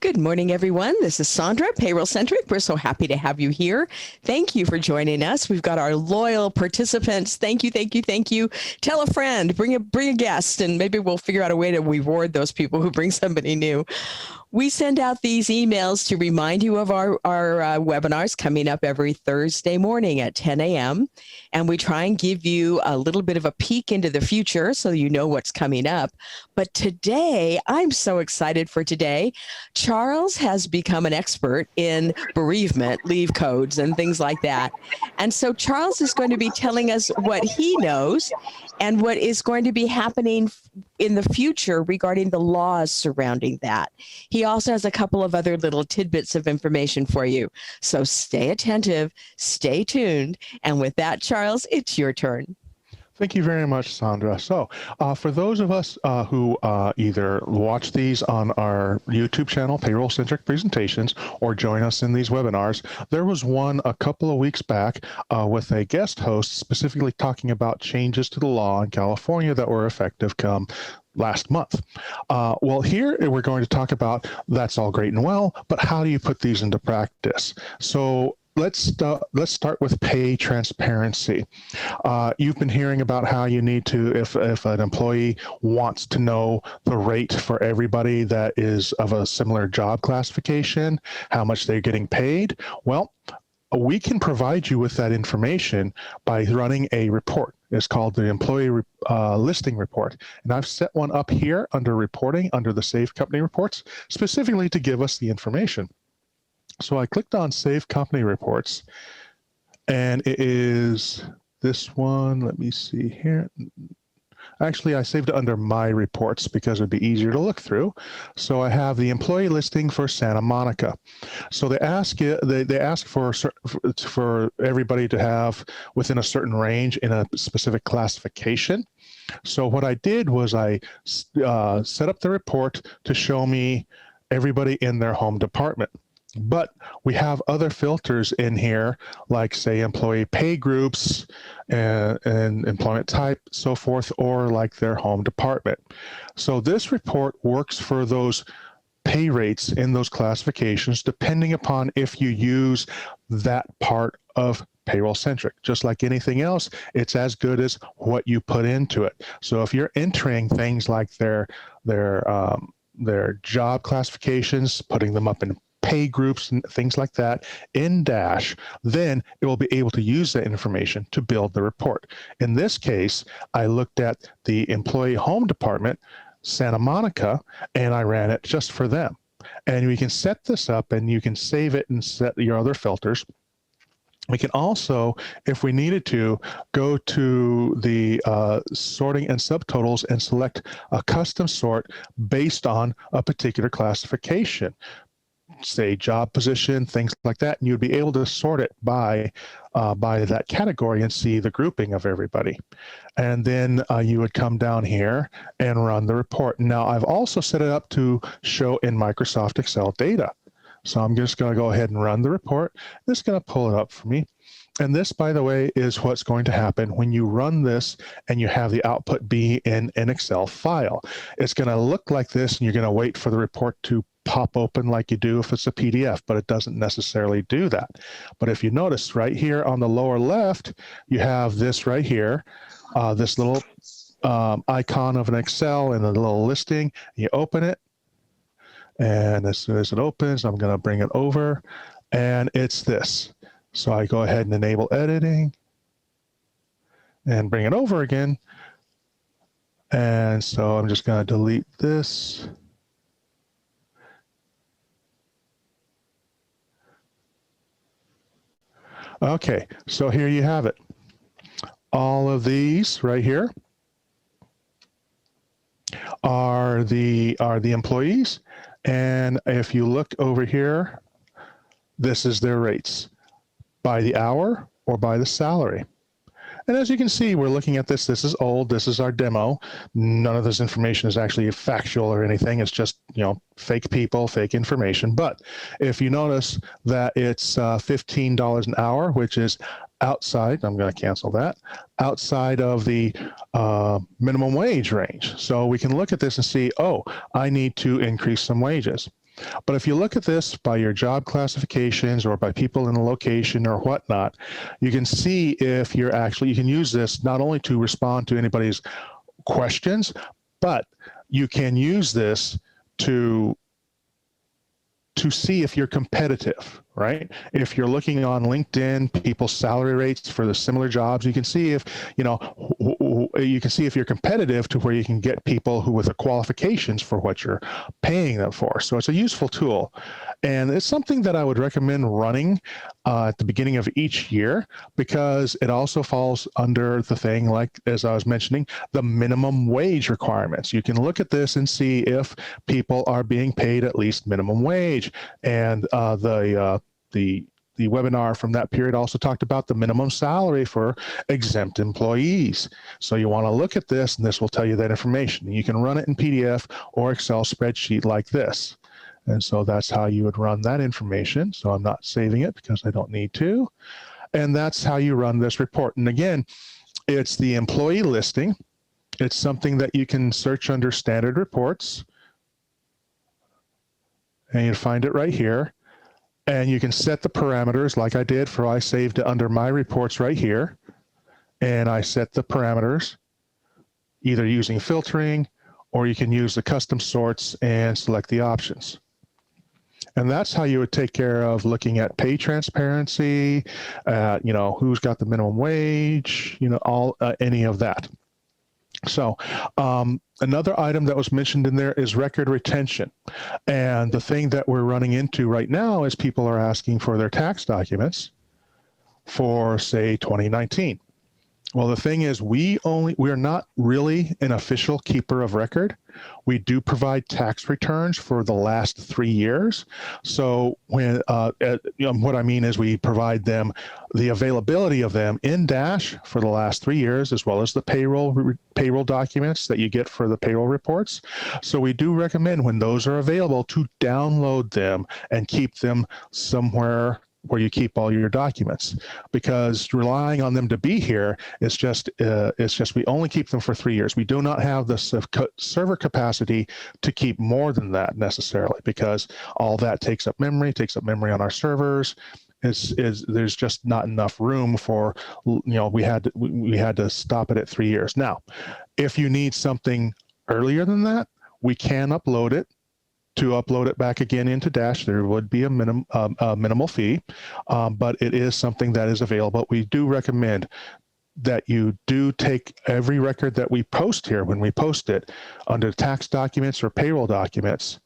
Good morning, everyone. This is Saundra, PayrollCentric. We're so happy to have you here. Thank you for joining us. We've got our loyal participants. Thank you, thank you, thank you. Tell a friend, bring a guest, and maybe we'll figure out a way to reward those people who bring somebody new. We send out these emails to remind you of our webinars coming up every Thursday morning at 10 a.m. And we try and give you a little bit of a peek into the future so you know what's coming up. But today, I'm so excited for today. Charles has become an expert in bereavement, leave codes, and things like that. And so Charles is going to be telling us what he knows and what is going to be happening in the future regarding the laws surrounding that. He also has a couple of other little tidbits of information for you. So stay attentive, stay tuned. And with that, Charles, it's your turn. Thank you very much, Saundra. So for those of us who either watch these on our YouTube channel, PayrollCentric Presentations, or join us in these webinars, there was one a couple of weeks back with a guest host specifically talking about changes to the law in California that were effective come last month. Well, here we're going to talk about that's all great and well, but how do you put these into practice? So let's start with pay transparency. You've been hearing about how you need to, if an employee wants to know the rate for everybody that is of a similar job classification, how much they're getting paid. Well, we can provide you with that information by running a report. It's called the Employee Listing Report. And I've set one up here under reporting, under the Save Company Reports, specifically to give us the information. So I clicked on Save Company Reports, and it is this one. Let me see here. Actually, I saved it under My Reports because it would be easier to look through. So I have the employee listing for Santa Monica. So they ask for everybody to have within a certain range in a specific classification. So what I did was I set up the report to show me everybody in their home department. But we have other filters in here, like say employee pay groups and employment type, so forth, or like their home department. So this report works for those pay rates in those classifications, depending upon if you use that part of PayrollCentric. Just like anything else, it's as good as what you put into it. So if you're entering things like their job classifications, putting them up in pay groups and things like that in Dash, then it will be able to use that information to build the report. In this case, I looked at the employee home department, Santa Monica, and I ran it just for them. And we can set this up and you can save it and set your other filters. We can also, if we needed to, go to the sorting and subtotals and select a custom sort based on a particular classification, say job position, things like that, and you'd be able to sort it by that category and see the grouping of everybody. And then you would come down here and run the report. Now, I've also set it up to show in Microsoft Excel data. So I'm just going to go ahead and run the report. It's going to pull it up for me. And this, by the way, is what's going to happen when you run this and you have the output be in an Excel file. It's going to look like this, and you're going to wait for the report to pop open like you do if it's a PDF, but it doesn't necessarily do that. But if you notice right here on the lower left, you have this right here, this little icon of an Excel and a little listing. You open it, and as soon as it opens, I'm going to bring it over, and it's this. So I go ahead and enable editing and bring it over again. And so I'm just going to delete this. Okay, so here you have it. All of these right here are the employees. And if you look over here, this is their rates by the hour or by the salary. And as you can see, we're looking at this. This is old. This is our demo. None of this information is actually factual or anything. It's just, fake people, fake information. But if you notice that it's $15 an hour, which is outside, I'm going to cancel that, outside of the minimum wage range. So we can look at this and see, oh, I need to increase some wages. But if you look at this by your job classifications or by people in a location or whatnot, you can see if you're actually, you can use this not only to respond to anybody's questions, but you can use this to see if you're competitive, right? If you're looking on LinkedIn, people's salary rates for the similar jobs, you can see if, you can see if you're competitive to where you can get people who with the qualifications for what you're paying them for. So it's a useful tool. And it's something that I would recommend running at the beginning of each year, because it also falls under the thing, like, as I was mentioning, the minimum wage requirements. You can look at this and see if people are being paid at least minimum wage. And the webinar from that period also talked about the minimum salary for exempt employees. So you want to look at this, and this will tell you that information. You can run it in PDF or Excel spreadsheet like this. And so that's how you would run that information. So I'm not saving it because I don't need to. And that's how you run this report. And again, it's the employee listing. It's something that you can search under standard reports. And you find it right here. And you can set the parameters like I did for, I saved it under my reports right here. And I set the parameters either using filtering, or you can use the custom sorts and select the options. And that's how you would take care of looking at pay transparency, who's got the minimum wage, any of that. So another item that was mentioned in there is record retention. And the thing that we're running into right now is people are asking for their tax documents for, say, 2019. Well, the thing is, we are not really an official keeper of record. We do provide tax returns for the last 3 years. So when what I mean is we provide them the availability of them in Dash for the last 3 years, as well as the payroll documents that you get for the payroll reports. So we do recommend, when those are available, to download them and keep them somewhere where you keep all your documents, because relying on them to be here is just we only keep them for 3 years. We do not have the server capacity to keep more than that necessarily, because all that takes up memory on our servers. There's just not enough room for, we had to stop it at 3 years. Now, if you need something earlier than that, we can upload it. To upload it back again into Dash, there would be a minimal fee, but it is something that is available. We do recommend that you do take every record that we post here, when we post it under tax documents or payroll documents,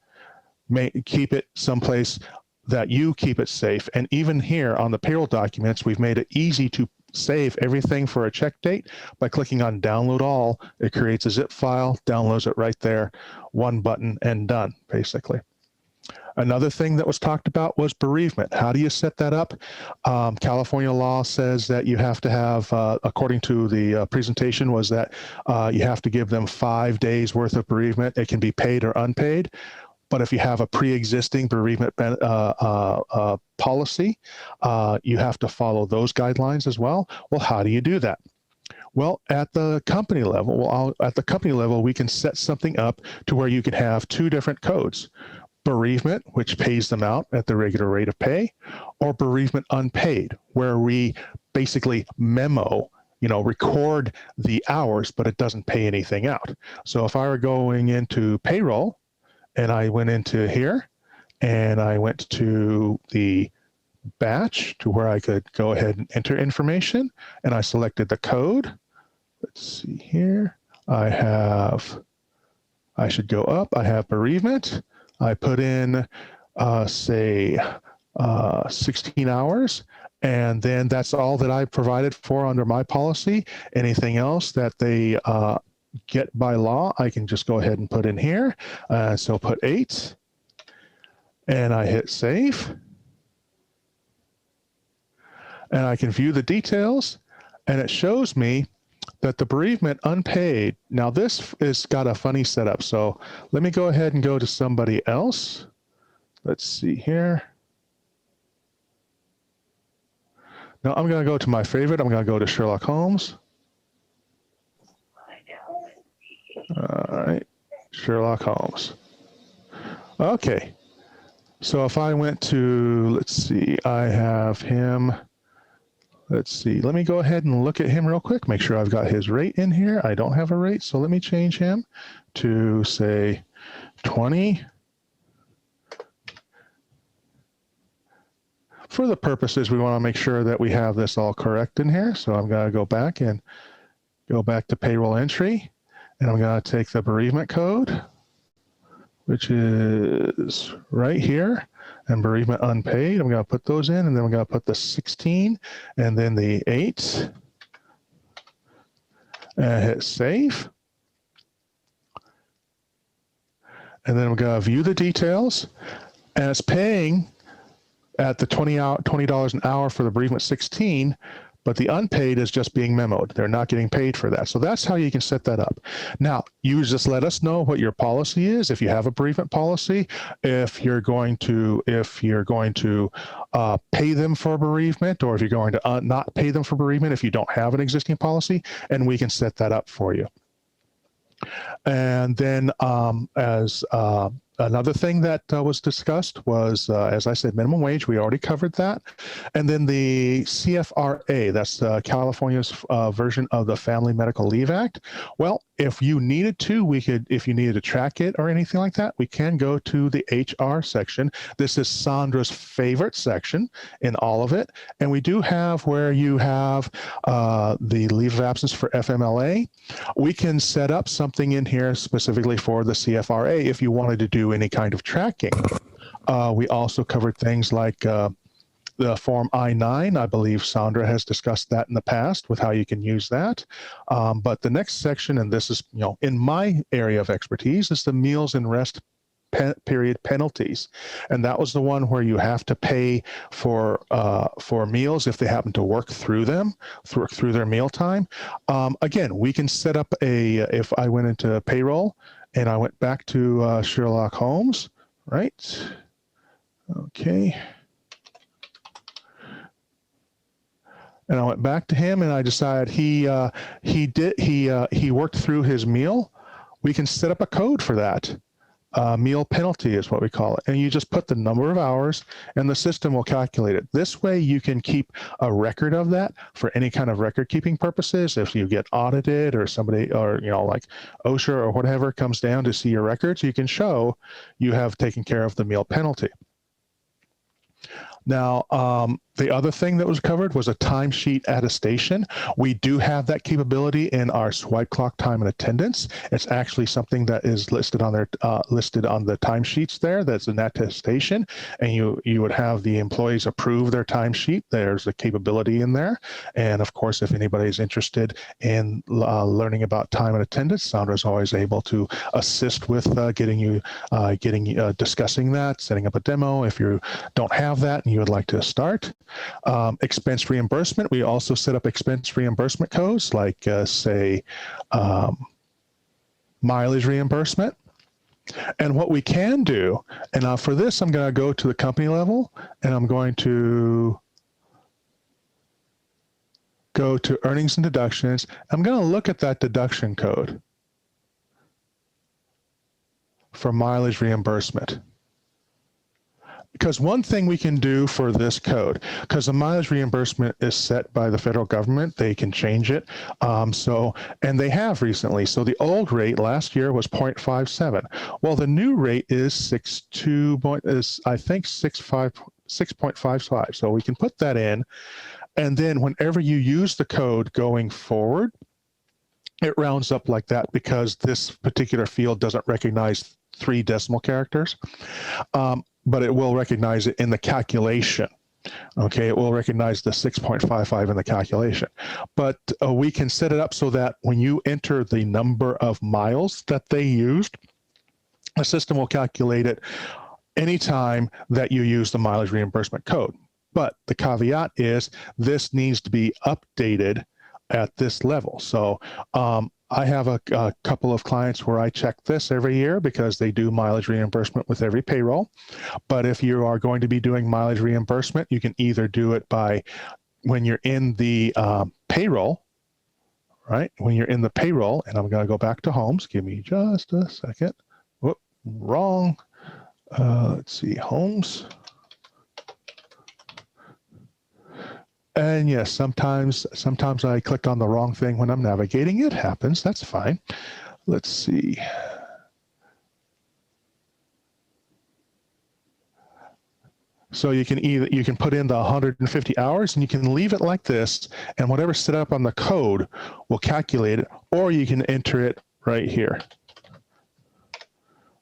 keep it someplace that you keep it safe. And even here on the payroll documents, we've made it easy to save everything for a check date by clicking on download all. It creates a zip file, downloads it right there, one button, and done, basically. Another thing that was talked about was bereavement. How do you set that up? California law says that you have to have, according to the presentation, was that you have to give them 5 days worth of bereavement. It can be paid or unpaid. But if you have a pre-existing bereavement policy, you have to follow those guidelines as well. Well, how do you do that? Well, at the company level, we can set something up to where you can have 2 different codes: bereavement, which pays them out at the regular rate of pay, or bereavement unpaid, where we basically record the hours, but it doesn't pay anything out. So if I were going into payroll, and I went into here, and I went to the batch to where I could go ahead and enter information, and I selected the code. Let's see here. I should go up. I have bereavement. I put in, say, 16 hours, and then that's all that I provided for under my policy. Anything else that they get by law, I can just go ahead and put in here. So put 8, and I hit save. And I can view the details, and it shows me that the bereavement unpaid. Now this is got a funny setup. So let me go ahead and go to somebody else. Let's see here. Now I'm going to go to my favorite. I'm going to go to Sherlock Holmes. All right, Sherlock Holmes. Okay, So if I went to, let's see, I have him. Let's see. Let me go ahead and look at him real quick. Make sure I've got his rate in here. I don't have a rate, so let me change him to say 20. For the purposes, we want to make sure that we have this all correct in here. So I'm going to go back to payroll entry, and I'm going to take the bereavement code, which is right here, and bereavement unpaid. I'm going to put those in, and then I'm going to put the 16 and then the 8, and hit save. And then I'm going to view the details, and it's paying at the $20 an hour for the bereavement 16, but the unpaid is just being memoed. They're not getting paid for that. So that's how you can set that up. Now, you just let us know what your policy is. If you have a bereavement policy, if you're going to pay them for bereavement, or if you're going to not pay them for bereavement if you don't have an existing policy, and we can set that up for you. And then another thing that was discussed was, as I said, minimum wage. We already covered that. And then the CFRA, that's California's version of the Family Medical Leave Act. Well, if you needed to, if you needed to track it or anything like that, we can go to the HR section. This is Saundra's favorite section in all of it. And we do have where you have the leave of absence for FMLA. We can set up something in here specifically for the CFRA if you wanted to do any kind of tracking. We also covered things like the Form I-9. I believe Saundra has discussed that in the past with how you can use that. But the next section, and this is in my area of expertise, is the meals and rest period penalties, and that was the one where you have to pay for meals if they happen to work through their meal time. Again, we can set up if I went into payroll and I went back to Sherlock Holmes, right? Okay. And I went back to him, and I decided he worked through his meal. We can set up a code for that. Meal penalty is what we call it. And you just put the number of hours, and the system will calculate it. This way you can keep a record of that for any kind of record keeping purposes. If you get audited, or somebody, or like OSHA or whatever comes down to see your records, you can show you have taken care of the meal penalty. Now, the other thing that was covered was a timesheet attestation. We do have that capability in our swipe clock time and attendance. It's actually something that is listed on the timesheets there. That's an attestation, and you would have the employees approve their timesheet. There's a capability in there. And of course, if anybody's interested in learning about time and attendance, Saundra is always able to assist with discussing that, setting up a demo if you don't have that and you would like to start. Expense reimbursement. We also set up expense reimbursement codes like mileage reimbursement. And what we can do, and for this, I'm going to go to the company level, and I'm going to go to earnings and deductions. I'm going to look at that deduction code for mileage reimbursement. Because one thing we can do for this code, because the mileage reimbursement is set by the federal government, they can change it. And they have recently. So the old rate last year was 0.57. Well, the new rate is 6.55. So we can put that in. And then whenever you use the code going forward, it rounds up like that because this particular field doesn't recognize 3 decimal characters. But it will recognize it in the calculation. Okay, it will recognize the 6.55 in the calculation. But we can set it up so that when you enter the number of miles that they used, the system will calculate it anytime that you use the mileage reimbursement code. But the caveat is this needs to be updated at this level. So I have a couple of clients where I check this every year because they do mileage reimbursement with every payroll. But if you are going to be doing mileage reimbursement, you can either do it by when you're in the payroll, right? When you're in the payroll, and I'm going to go back to Homes. Give me just a second. Whoop, wrong. let's see, homes. And yes, sometimes I clicked on the wrong thing when I'm navigating. It happens. That's fine. Let's see. So you can put in the 150 hours and you can leave it like this, and whatever's set up on the code will calculate it, or you can enter it right here.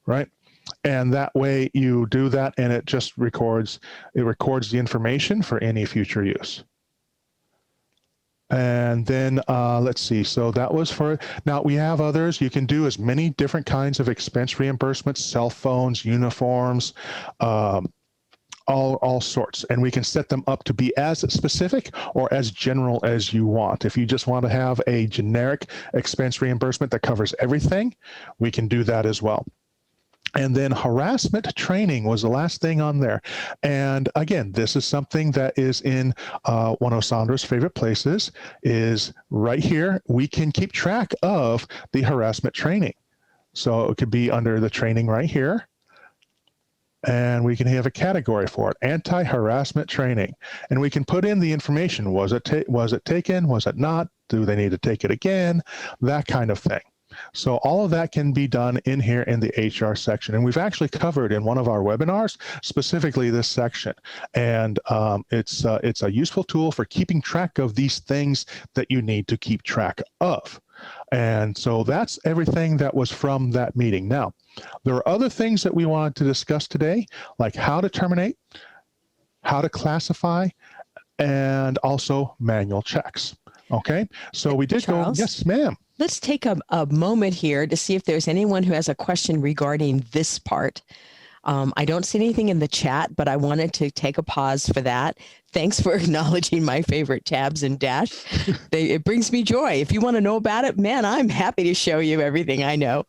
Right? And that way you do that and it just records the information for any future use. And then let's see, so that was for, now we have others. You can do as many different kinds of expense reimbursements, cell phones, uniforms, all sorts. And we can set them up to be as specific or as general as you want. If you just want to have a generic expense reimbursement that covers everything, we can do that as well. And then harassment training was the last thing on there. And again, this is something that is in one of Saundra's favorite places, is right here. We can keep track of the harassment training. So it could be under the training right here. And we can have a category for it, anti-harassment training. And we can put in the information. Was it taken? Was it not? Do they need to take it again? That kind of thing. So all of that can be done in here in the HR section. And we've actually covered in one of our webinars, specifically this section. And it's a useful tool for keeping track of these things that you need to keep track of. And so that's everything that was from that meeting. Now, there are other things that we wanted to discuss today, like how to terminate, how to classify, and also manual checks. Okay, so we did Charles? go, yes, ma'am. Let's take a moment here to see if there's anyone who has a question regarding this part. I don't see anything in the chat, but I wanted to take a pause for that. Thanks for acknowledging my favorite tabs in Dash. It brings me joy. If you want to know about it, man, I'm happy to show you everything I know.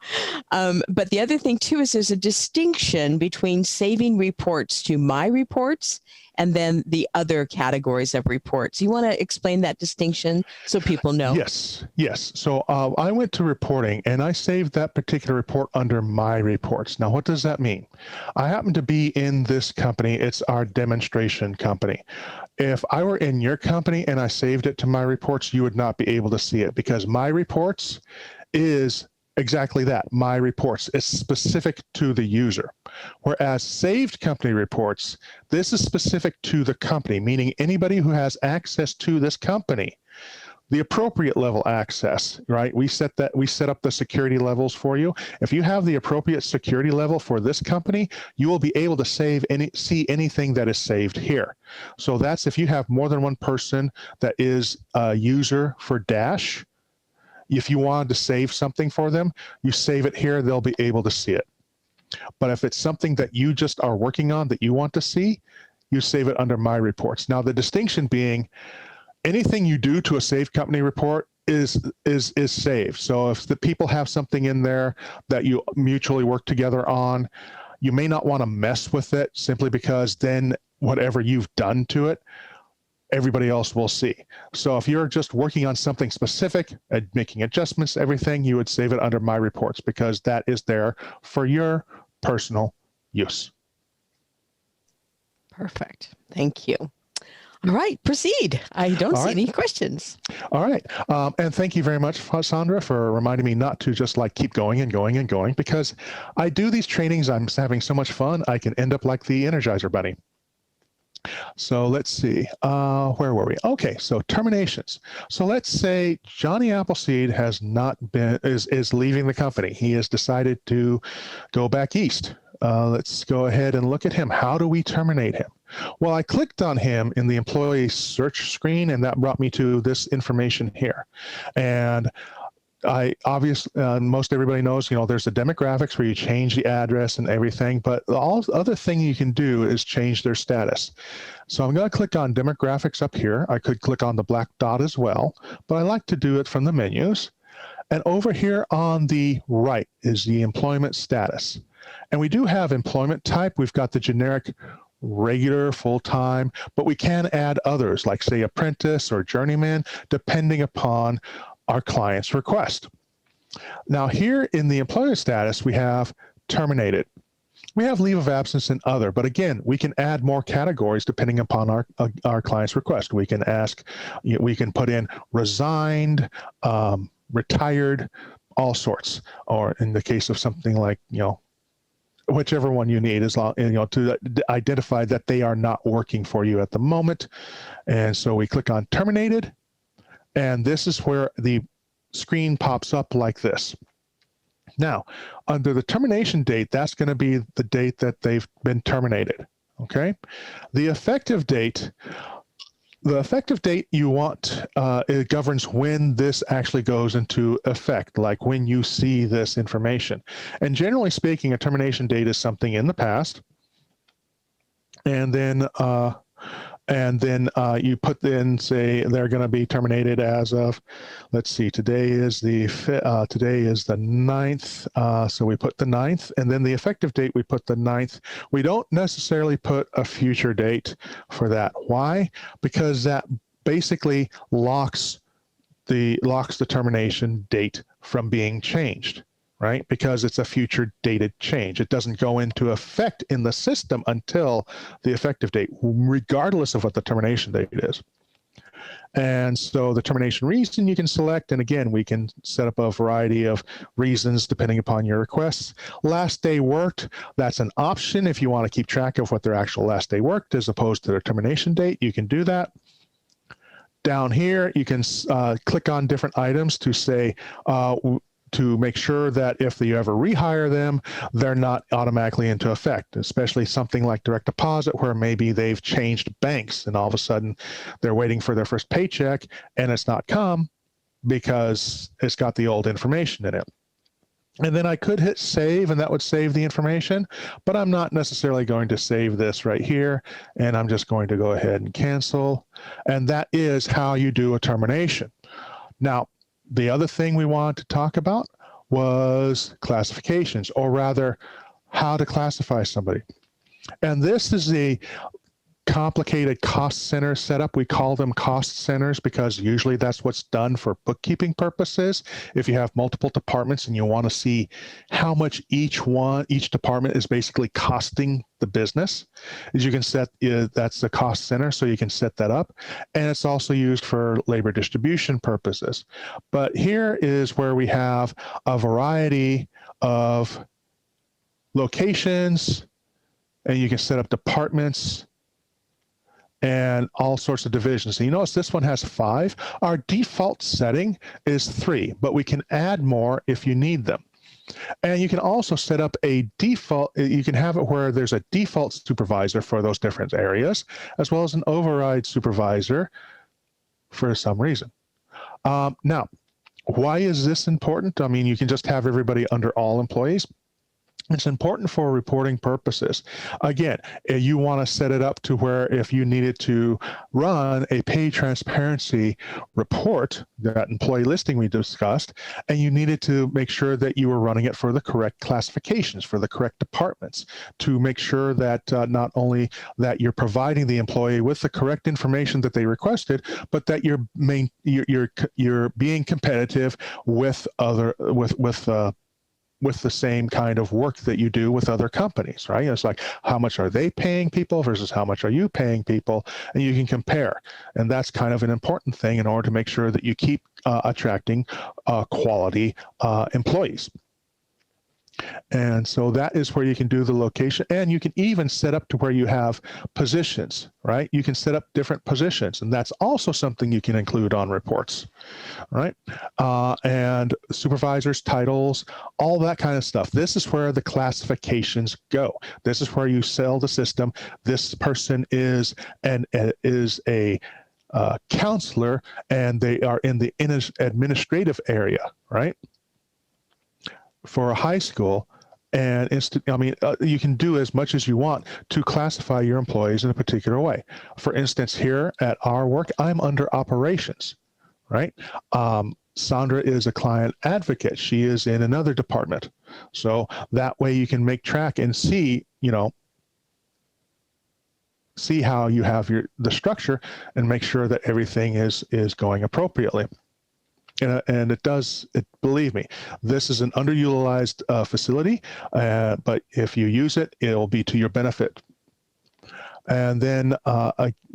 But the other thing too is there's a distinction between saving reports to My Reports and then the other categories of reports. You want to explain that distinction so people know? Yes. So I went to reporting and I saved that particular report under My Reports. Now, what does that mean? I happen to be in this company. It's our demonstration company. If I were in your company and I saved it to My Reports, you would not be able to see it, because My Reports is exactly that, My Reports. It's specific to the user. Whereas saved company reports, this is specific to the company, meaning anybody who has access to this company, the appropriate level access, right? We set up the security levels for you. If you have the appropriate security level for this company, you will be able to see anything that is saved here. So that's if you have more than one person that is a user for Dash. If you wanted to save something for them, you save it here, they'll be able to see it. But if it's something that you just are working on that you want to see, you save it under My Reports. Now, the distinction being, anything you do to a saved company report is saved. So if the people have something in there that you mutually work together on, you may not want to mess with it, simply because then whatever you've done to it, everybody else will see. So if you're just working on something specific and making adjustments, everything, you would save it under My Reports, because that is there for your personal use. Perfect. Thank you. All right, proceed. I don't see any questions. All right. And thank you very much, Saundra, for reminding me not to just like keep going and going and going, because I do these trainings. I'm having so much fun. I can end up like the Energizer Bunny. So let's see, where were we? Okay, so terminations. So let's say Johnny Appleseed has not been, is leaving the company. He has decided to go back east. Let's go ahead and look at him. How do we terminate him? Well, I clicked on him in the employee search screen, and that brought me to this information here. And I obviously, most everybody knows, there's the demographics where you change the address and everything, but the other thing you can do is change their status. So I'm going to click on demographics up here. I could click on the black dot as well, but I like to do it from the menus. And over here on the right is the employment status. And we do have employment type. We've got the generic regular, full-time, but we can add others like, say, apprentice or journeyman, depending upon our client's request. Now here in the employer status, we have terminated. We have leave of absence and other, but again, we can add more categories depending upon our client's request. We can ask, we can put in resigned, retired, all sorts, or in the case of something like, whichever one you need, as long, to identify that they are not working for you at the moment. And so we click on terminated, and this is where the screen pops up like this. Now, under the termination date, that's going to be the date that they've been terminated. Okay. The effective date you want, it governs when this actually goes into effect, like when you see this information. And generally speaking, a termination date is something in the past. And then you put in, say, they're going to be terminated as of, let's see, today is the 9th. So we put the 9th, and then the effective date, we put the 9th. We don't necessarily put a future date for that. Why? Because that basically locks the termination date from being changed. Right? Because it's a future dated change. It doesn't go into effect in the system until the effective date, regardless of what the termination date is. And so the termination reason you can select, and again, we can set up a variety of reasons depending upon your requests. Last day worked, that's an option if you want to keep track of what their actual last day worked as opposed to their termination date, you can do that. Down here, you can click on different items to say, to make sure that if you ever rehire them, they're not automatically into effect, especially something like direct deposit where maybe they've changed banks and all of a sudden they're waiting for their first paycheck and it's not come because it's got the old information in it. And then I could hit save and that would save the information, but I'm not necessarily going to save this right here. And I'm just going to go ahead and cancel. And that is how you do a termination. Now, the other thing we wanted to talk about was classifications, or rather how to classify somebody. And this is a complicated cost center setup. We call them cost centers because usually that's what's done for bookkeeping purposes. If you have multiple departments and you want to see how much each department is basically costing the business, as you can set, that's the cost center, so you can set that up. And it's also used for labor distribution purposes. But here is where we have a variety of locations, and you can set up departments and all sorts of divisions. So you notice this one has 5. Our default setting is 3, but we can add more if you need them. And you can also set up a default, you can have it where there's a default supervisor for those different areas, as well as an override supervisor for some reason. Now, why is this important? I mean, you can just have everybody under all employees. It's important for reporting purposes. Again, you want to set it up to where if you needed to run a pay transparency report, that employee listing we discussed, and you needed to make sure that you were running it for the correct classifications, for the correct departments, to make sure that not only that you're providing the employee with the correct information that they requested, but that you're being competitive with with the same kind of work that you do with other companies, right? It's like, how much are they paying people versus how much are you paying people? And you can compare. And that's kind of an important thing in order to make sure that you keep attracting quality employees. And so that is where you can do the location, and you can even set up to where you have positions, right? You can set up different positions, and that's also something you can include on reports, right? And supervisors, titles, all that kind of stuff. This is where the classifications go. This is where you sell the system. This person is a counselor, and they are in the administrative area, right? For a high school, and you can do as much as you want to classify your employees in a particular way. For instance, here at our work, I'm under operations, right? Saundra is a client advocate. She is in another department. So that way you can make track and see how you have the structure and make sure that everything is going appropriately. and it does, believe me, this is an underutilized facility, but if you use it, it'll be to your benefit. And then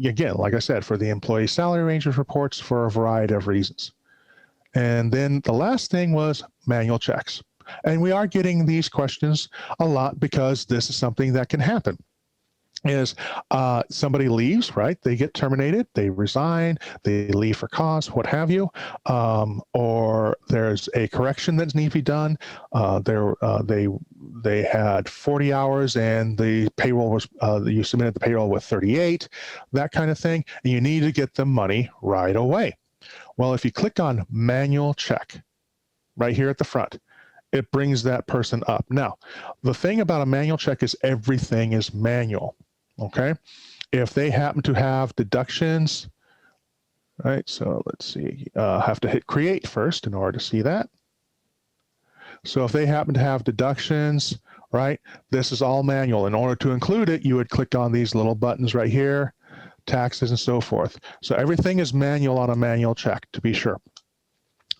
again, like I said, for the employee salary ranges reports for a variety of reasons. And then the last thing was manual checks. And we are getting these questions a lot because this is something that can happen. Is somebody leaves, right? They get terminated, they resign, they leave for cause, what have you, or there's a correction that needs to be done. They had 40 hours and the payroll was you submitted the payroll with 38, that kind of thing, and you need to get the money right away. Well, if you click on manual check right here at the front, it brings that person up. Now, the thing about a manual check is everything is manual. Okay, if they happen to have deductions, right? So let's see, have to hit create first in order to see that. So if they happen to have deductions, right, this is all manual. In order to include it, you would click on these little buttons right here, taxes and so forth. So everything is manual on a manual check, to be sure.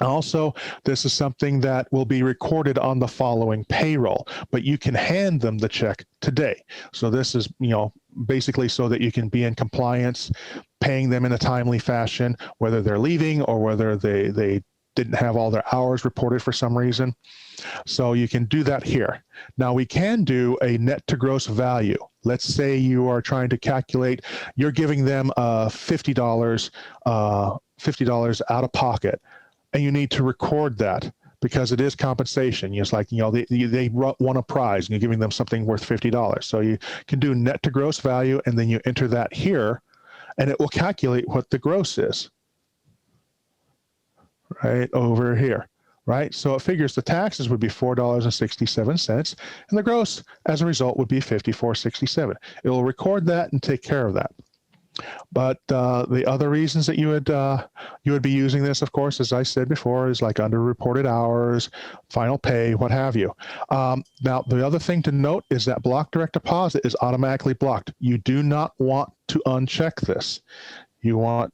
Also, this is something that will be recorded on the following payroll, but you can hand them the check today. So this is, basically so that you can be in compliance, paying them in a timely fashion, whether they're leaving or whether they didn't have all their hours reported for some reason. So you can do that here. Now we can do a net to gross value. Let's say you are trying to calculate, you're giving them $50 out of pocket, and you need to record that because it is compensation. It's like, they won a prize and you're giving them something worth $50. So you can do net to gross value, and then you enter that here, and it will calculate what the gross is right over here, right? So it figures the taxes would be $4.67, and the gross, as a result, would be $54.67. It will record that and take care of that. But the other reasons that you would be using this, of course, as I said before, is like underreported hours, final pay, what have you. Now, the other thing to note is that block direct deposit is automatically blocked. You do not want to uncheck this. You want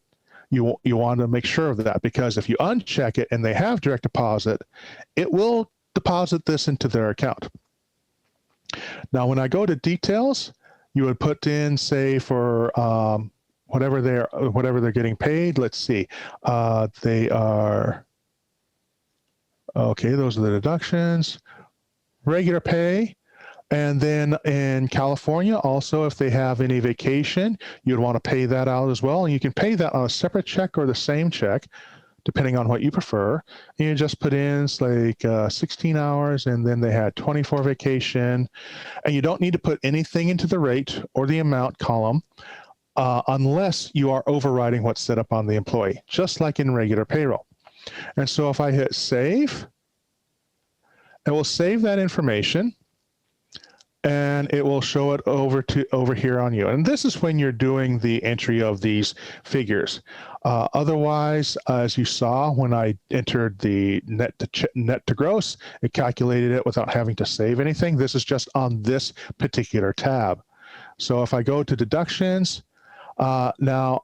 to make sure of that, because if you uncheck it and they have direct deposit, it will deposit this into their account. Now, when I go to details, you would put in, say, for whatever they're getting paid. Let's see, they are okay. Those are the deductions, regular pay, and then in California, also, if they have any vacation, you'd want to pay that out as well. And you can pay that on a separate check or the same check, depending on what you prefer. And you just put in like 16 hours, and then they had 24 vacation. And you don't need to put anything into the rate or the amount column unless you are overriding what's set up on the employee, just like in regular payroll. And so if I hit save, it will save that information, and it will show it over here on you. And this is when you're doing the entry of these figures. Otherwise, as you saw when I entered the net to gross, it calculated it without having to save anything. This is just on this particular tab. So if I go to deductions, now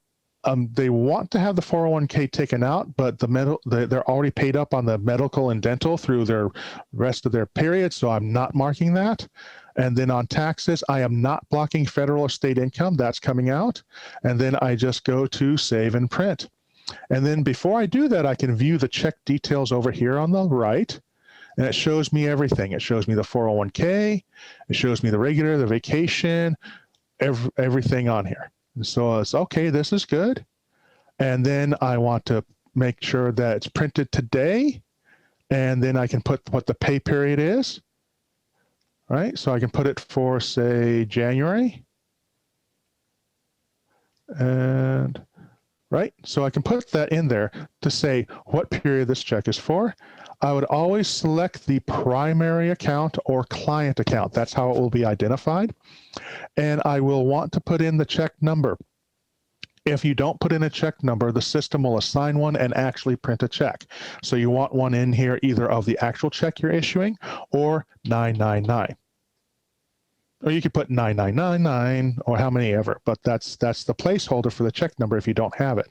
they want to have the 401k taken out, but they're already paid up on the medical and dental through their rest of their period, so I'm not marking that. And then on taxes, I am not blocking federal or state income. That's coming out. And then I just go to save and print. And then before I do that, I can view the check details over here on the right. And it shows me everything. It shows me the 401k. It shows me the regular, the vacation, everything on here. And so it's okay, this is good. And then I want to make sure that it's printed today. And then I can put what the pay period is. Right, so I can put it for, say, January, and right, so I can put that in there to say what period this check is for. I would always select the primary account or client account. That's how it will be identified. And I will want to put in the check number. If you don't put in a check number, the system will assign one and actually print a check. So you want one in here either of the actual check you're issuing or 999. Or you could put 9999 or how many ever, but that's the placeholder for the check number if you don't have it.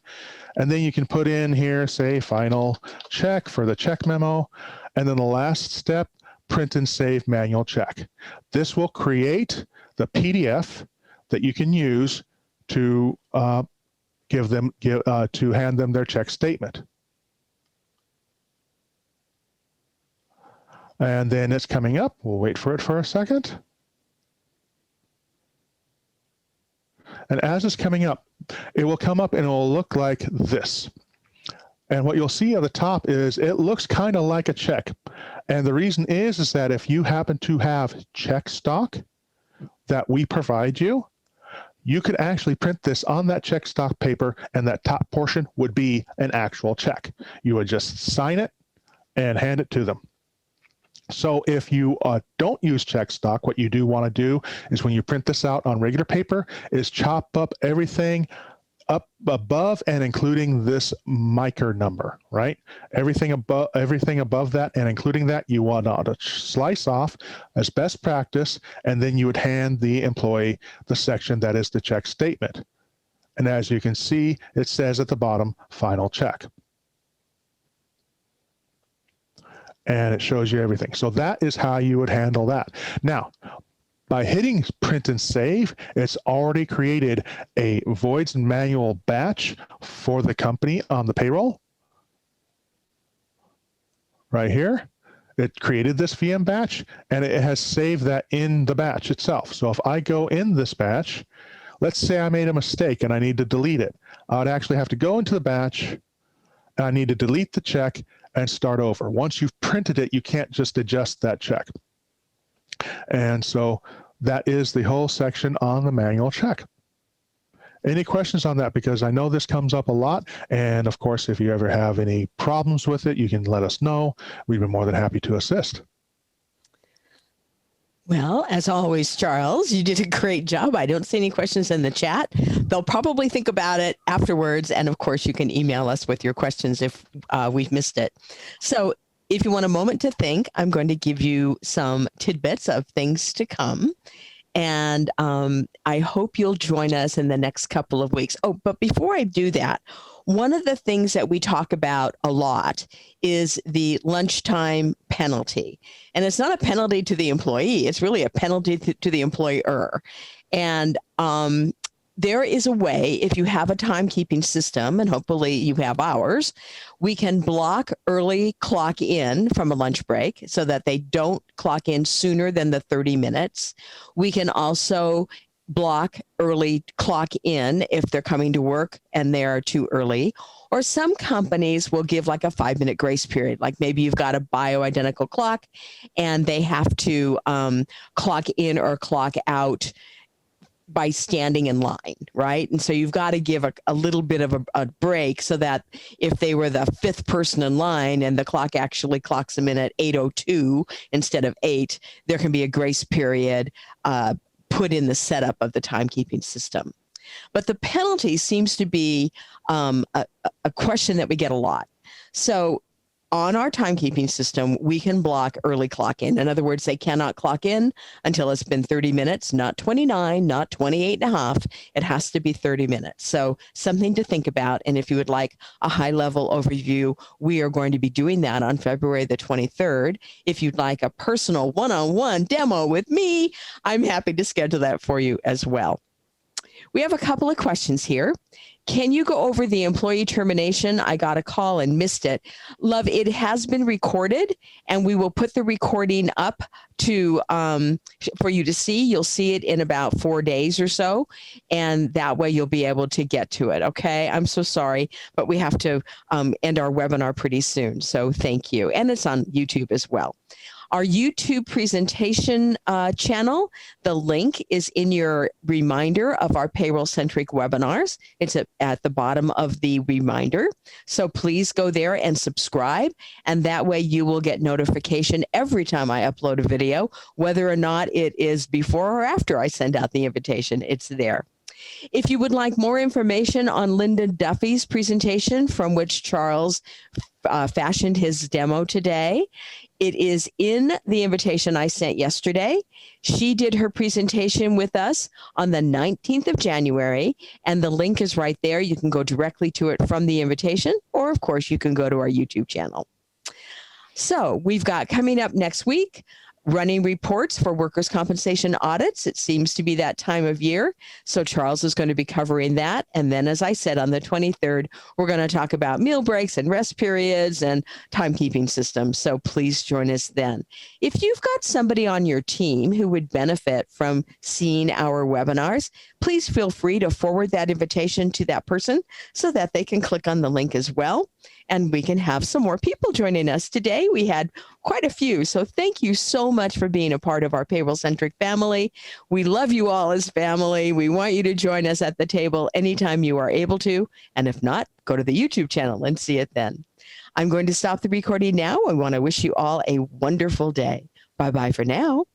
And then you can put in here, say, final check for the check memo. And then the last step, print and save manual check. This will create the PDF that you can use to to hand them their check statement. And then it's coming up. We'll wait for it for a second. And as it's coming up, it will come up and it will look like this. And what you'll see at the top is it looks kind of like a check. And the reason is that if you happen to have check stock that we provide you, you could actually print this on that check stock paper, and that top portion would be an actual check. You would just sign it and hand it to them. So if you don't use check stock, what you do want to do is when you print this out on regular paper is chop up everything up above and including this micro number, right? Everything above that and including that, you want to slice off as best practice, and then you would hand the employee the section that is the check statement. And as you can see, it says at the bottom, final check. And it shows you everything. So that is how you would handle that. Now, by hitting print and save, it's already created a voids and manual batch for the company on the payroll. Right here, it created this VM batch, and it has saved that in the batch itself. So if I go in this batch, let's say I made a mistake and I need to delete it. I would actually have to go into the batch, and I need to delete the check and start over. Once you've printed it, you can't just adjust that check. And so that is the whole section on the manual check. Any questions on that? Because I know this comes up a lot. And of course, if you ever have any problems with it, you can let us know. We'd be more than happy to assist. Well, as always, Charles, you did a great job. I don't see any questions in the chat. They'll probably think about it afterwards. And of course, you can email us with your questions if we've missed it. So if you want a moment to think, I'm going to give you some tidbits of things to come. And I hope you'll join us in the next couple of weeks. Oh, but before I do that, one of the things that we talk about a lot is the lunchtime penalty. And it's not a penalty to the employee. It's really a penalty to the employer. And there is a way, if you have a timekeeping system, and hopefully you have ours, we can block early clock in from a lunch break so that they don't clock in sooner than the 30 minutes. We can also block early clock in if they're coming to work and they're too early. Or some companies will give like a 5-minute grace period. Like maybe you've got a bioidentical clock and they have to clock in or clock out by standing in line, right? And so you've got to give a little bit of a break so that if they were the 5th person in line and the clock actually clocks them in at 8:02 instead of 8, there can be a grace period put in the setup of the timekeeping system. But the penalty seems to be a question that we get a lot. So on our timekeeping system, we can block early clock in. In other words, they cannot clock in until it's been 30 minutes, not 29, not 28 and a half. It has to be 30 minutes. So something to think about. And if you would like a high level overview, we are going to be doing that on February the 23rd. If you'd like a personal one-on-one demo with me, I'm happy to schedule that for you as well. We have a couple of questions here. Can you go over the employee termination? I got a call and missed it. Love, it has been recorded, and we will put the recording up to for you to see. You'll see it in about 4 days or so, and that way you'll be able to get to it. Okay, I'm so sorry, but we have to end our webinar pretty soon, so thank you. And it's on YouTube as well. Our YouTube presentation channel, the link is in your reminder of our PayrollCentric webinars. It's at the bottom of the reminder. So please go there and subscribe. And that way you will get notification every time I upload a video, whether or not it is before or after I send out the invitation, it's there. If you would like more information on Linda Duffy's presentation from which Charles fashioned his demo today, It is in the invitation I sent yesterday. She did her presentation with us on the 19th of January, and the link is right there. You can go directly to it from the invitation, or of course, you can go to our YouTube channel. So we've got coming up next week, running reports for workers' compensation audits. It seems to be that time of year. So Charles is going to be covering that. And then, as I said, on the 23rd, we're going to talk about meal breaks and rest periods and timekeeping systems. So please join us then. If you've got somebody on your team who would benefit from seeing our webinars, please feel free to forward that invitation to that person so that they can click on the link as well. And we can have some more people joining us today. We had quite a few. So thank you so much for being a part of our Payroll-Centric family. We love you all as family. We want you to join us at the table anytime you are able to. And if not, go to the YouTube channel and see it then. I'm going to stop the recording now. I want to wish you all a wonderful day. Bye-bye for now.